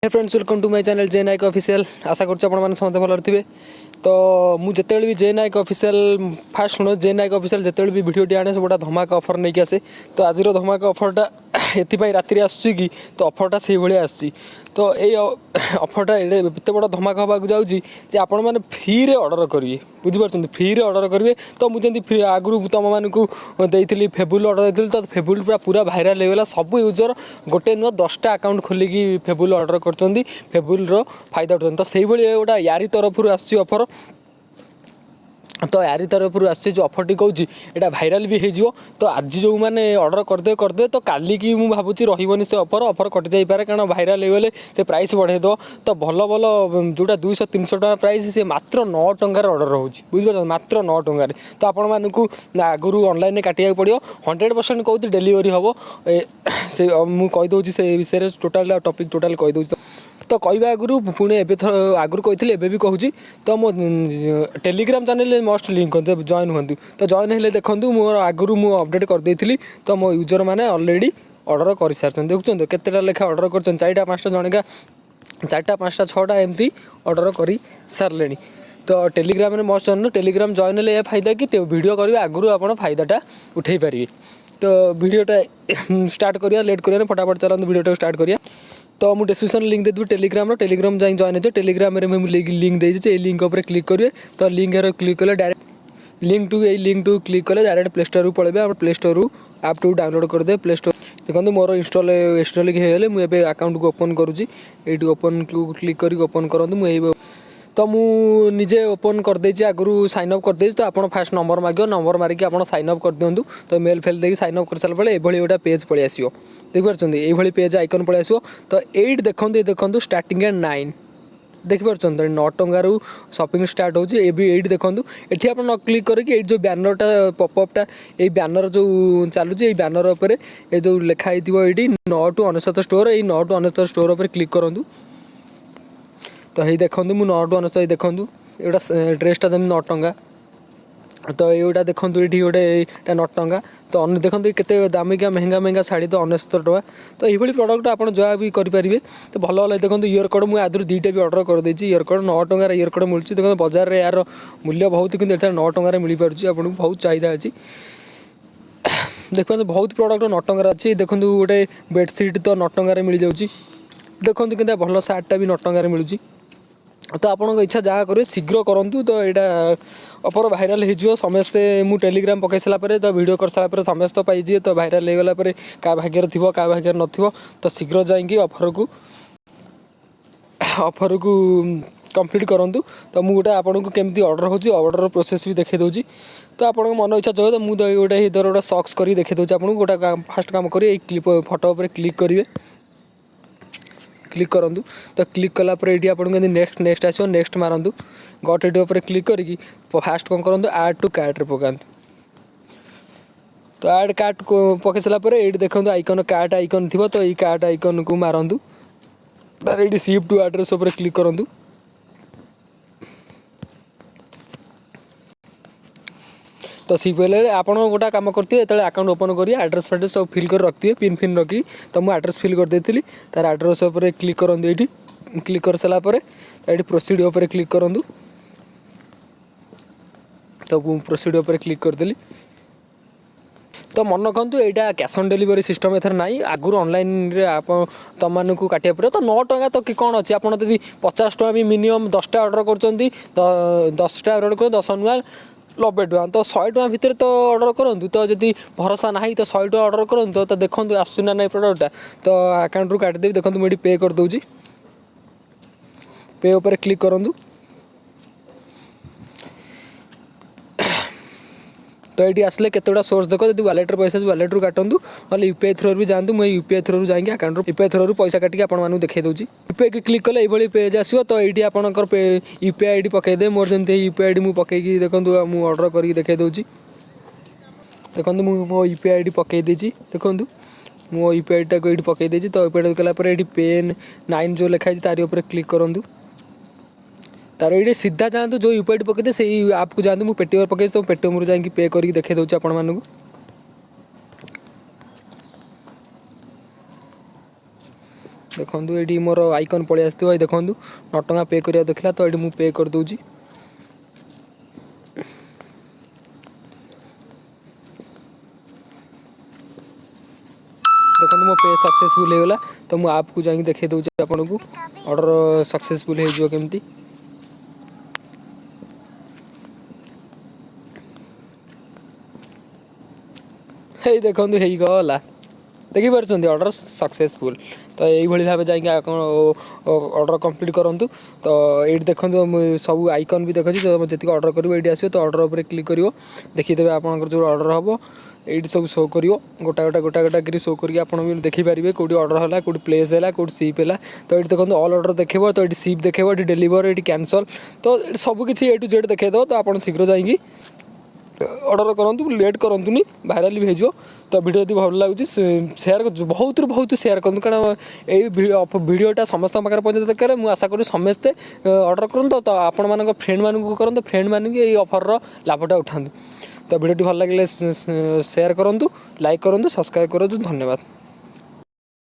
Friends welcome to my channel J Nayak official. आशा करछ आपण माने समते भल रथिबे। तो मु जेतेबेले भी जे नायक ऑफिशियल फास्ट सुनो जे नायक ऑफिशियल जेतेबेले भी वीडियो आने गोटा धमाका ऑफर नहीं आसे। तो आज धमाका ऑफरटा एपाई राति आसूँ कि तो ऑफरटा से भाई आसी। तो ये ऑफरटा एत बड़ा धमाका होगा जाऊँगी आपण मैंने फ्री रे ऑर्डर करेंगे बुझीपार फ्री रे ऑर्डर करेंगे। तो मुझे आगु तुम मानक देती फेबुल ऑर्डर देती तो फेबुल पूरा भाइराल होगा। सब यूजर गोटे नुह 10टा अकाउंट खोलिकी फेबुल ऑर्डर कर फेबुल फायदा उठाते। तो से भाई गोटा यारी तरफ आसूँ ऑफर। तो यारी तरफ आसी जो ऑफर कहूँ यहाँ भाइराल भी हो। तो आज जो मैंने ऑर्डर करदे तो काली की मुझे भावुँ रही से ऑफर कटि जापे कारण भाइराल होगले से प्राइस बढ़ेद। तो भल भल जोटा 200-300 टका प्राइस से मात्र 9 टंकार ऑर्डर रोचे बुझीपार मात्र 9 टंकार। तो आपण मानू आगुरी ऑनलाइन काटा पड़ो 100% कहते डेलीवरी हम से मुझे कहीदे से विषय टोटाल टॉपिक टोटाल कहीदे। तो कहवा आगुरी पुणी आगुरी कही एवं भी कहूँ। तो मो टेलीग्राम चैनल मस्ट लिंक करते जॉइन हूँ। तो जॉइन हेल्ले देखूँ मोर आगुरी मुझे अपडेट करदेली। तो मो यूजर मैंने ऑलरेडी ऑर्डर कर सारी देखुं केतेटा लेखा ऑर्डर कर 4टा 5टा जणका 4टा 5टा 6टा एमती ऑर्डर कर सारे। तो Telegram must join Telegram join हेल्ले फायदा कि वीडियो करेंगे आगुरी आप फायदाटा उठे पारे। तो वीडियोटा स्टार्ट करिया लेट करिया फटाफट चलते वीडियो स्टार्ट करिया। तो मुझे डिस्क्रिप्शन लिंक देदेवी टेलीग्राम जाए जॉइन हो टेलीग्राम लिंक देती लिंक उपर क्लिक करेंगे। तो लिंक क्लिक कले डायरेक्ट लिंक टू क्लिक कले डायरेक्ट प्ले स्टोर पड़े प्ले स्टोर आप टू डाउनलोड करदे प्ले स्टोर देखो मोर इंस्टॉलिंग होगले मुझे अकाउंट को ओपन करुँची ये ओपन क्लिक कर ओपन करूँ। तो मुझे ओपन करदे आगुरी साइन अप करदे। तो आप फास्ट नंबर मांगो नंबर मारिकी आप साइन अप कर दिंतु। तो मेल फेल देकी साइन अप कर सारा ये गोटे पेज पलि आसो देखिपार ये पेज आइकन पलि आसो। तो ये देखो स्टार्टिंग एट 9 देखिपार 9 टंकार शॉपिंग स्टार्ट होची। ये देखो ये आप न क्लिक करके जो बैनरटा पॉपअपटा ये बैनर जो चलुच ये बैनर उपर ये जो लिखाई ये 9 टू 99 स्टोर ये 9 टू 99 स्टोर उपर क्लिक करूँ। तो ये देखो मुझे 9 टू 99 देखूँ एटा ड्रेसटा जमी 9 टंका। तो ये देखो ये गोटे 9 टंका। तो देखो केते दामिका महंगा शाढ़ी तो 69 टका। तो ये प्रडक्ट आप जहाँ भी करेंगे। तो भल भल देखो इयर कड मुझे आदि 2टा भी ऑर्डर कर देती इयर कड 9 टंकार इयर कड मिलूँ। देखो बजार में यार मूल्य बहुत कि 9 टंकार मिल पार्टी आपको बहुत चाहिदा अच्छी। देखो बहुत प्रडक्ट 9 टंकार अच्छी। देखो गोटे बेडसीट तो 9 टंकार मिल जाऊँगी। देखो कि भल सार्टा भी 9 टंकार मिलूँ। तो आपन इच्छा जहाँ करेंगे शीघ्र करूँ। तो यहाँ ऑफर भाइराल हो समस्ते मु टेलीग्राम पकई सारापर तो वीडियो कर सारापर समस्त पाइजे। तो भाइराल हो गला क्या भाग्य थी क्या भाग्य न तो शीघ्र जाइए ऑफर को कंप्लीट करूँ। तो मुझे आपको केमती ऑर्डर होर्डर प्रोसेस भी देखा दूँ। तो आप मन इच्छा जो तो मुझे गोटे इधर गोटे सक्स कर देखा दूँ आपको गोटे फास्ट काम करेंगे क्लिप फोटो उपर क्लिक करेंगे क्लिक करूँ। तो क्लिक कलापर ये आपको नेक्स्ट आसो नेक्स्ट मारतु गट ये उपर क्लिक करी फास्ट कौन करूँ ऐड टू कार्ट रे पकातु। तो ऐड कार्ट को पकई सारापर ये देखो आइकन कार्ट आइकन थी। तो ये कार्ट आइकन को मारतु तार ये शिफ्ट टू एड्रेस उपर क्लिक करूँ। तो सी पहले आप गोटा कम करते जो अकाउंट ओपन करिए एड्रेस फेड्रेस सब फिल कर रखिए पिन फिन रखी। तो मुझे एड्रेस फिल कर देती तार एड्रेस उपर क्लिक करूँ ये क्लिक कर सारापर ये प्रोसीड उपर क्लिक करूँ। तो प्रोसीड उपर क्लिक करदेली। तो मन रखु यहाँ कैश ऑन डिलीवरी सिस्टम एथर ना आगुरी ऑनलाइन आप तुम मानक काटा पड़े। तो 9 टंका तो कौन अच्छी आप 50 टका भी मिनिमम 10टा ऑर्डर कर 10टा ऑर्डर कर 10 नुआ 90 टका। तो 100 टका भितर तो ऑर्डर करूँ। तो जदि भरोसा ना तो 100 टका ऑर्डर करूँ। तो देखो आसुना ना प्रोडक्टा। तो अकाउंट रू काटिदेवी देखो मुझे पे कर दूँगी पे उपर क्लिक करूँ। तो ये आसले केतोटा सोर्स देखो जब वालेट पैसा वालेट रू काटूँ ना यूपीआई थ्रू भी जातु मुझे यूपीआई थ्रू जाएंगे अकाउंट यूपीआई थ्रू पैसा काटिक आपको देखा दूँगी। यूपीआई की क्लिक कले ये पेज आसो। तो ये आपंकर यूपीआई आईडी पकईदे मोर जमी यूपीआई आईडी मुझे पकईकी देखो मुझे ऑर्डर करके देखा दूँगी। देखो मो यूपीआई आईडी पकई देती देखो मो यूपीआई आईडी टाक ये पकई देती। तो यूपीआई कलापर ये पेन 9 जो लिखाई तार उपर क्लिक करूँ। तार ये सीधा जातु जो यूपीआई पकईदे से आप को जातु मुझे पेटीएम पकई तो पेटीएम जाकि पे करके देखा दूँ आपण मानक। देखो ये मोर आइकन पलि आसो ये देखो 9 टଙ୍କା पे करा देखला तो ये पे कर दूची देखो मो पे सक्सेसफुल होगा तो मु आप को जाकि देखे दूँ आपन को ऑर्डर सक्सेसफुल हो केमती हे देखो गला देखिपार ऑर्डर सक्सेसफुल तो यही भाव जाकि ऑर्डर कंप्लीट करूँ तो ये देखो सब आइकन भी देखो जी ऑर्डर करेंगे ये आसो तो ऑर्डर उपर क्लिक कर देखीदे आपंकर जो ऑर्डर हम ये सब शो कर गोटा गोटा शो करके आप देखिपारे कौटी ऑर्डर है कौटी प्लेस है कौटी सीप है तो ये देखो ऑल ऑर्डर देखेब तो ये सीप देखेब ये डेलीवर ये कैंसल तो सब किसी ए टू जेड देखेद तो आप शीघ्र जाकि ऑर्डर करूँ लेट करूँनी भाइराल भी हो तो वीडियो यदि भल लगुच सेयार बहुत सेयार करूँ कारण वीडियोटा समस्त पाखे पहुँचे दरकार मुझे आशा करूँ समस्ते ऑर्डर करूँ तो आपण मान फ्रेंड मानक करूँ फ्रेंड मान ये ऑफर लाभटा उठातु तो वीडियो भल लगे सेयार करूँ लाइक करूँ सब्सक्राइब करूँ धन्यवाद।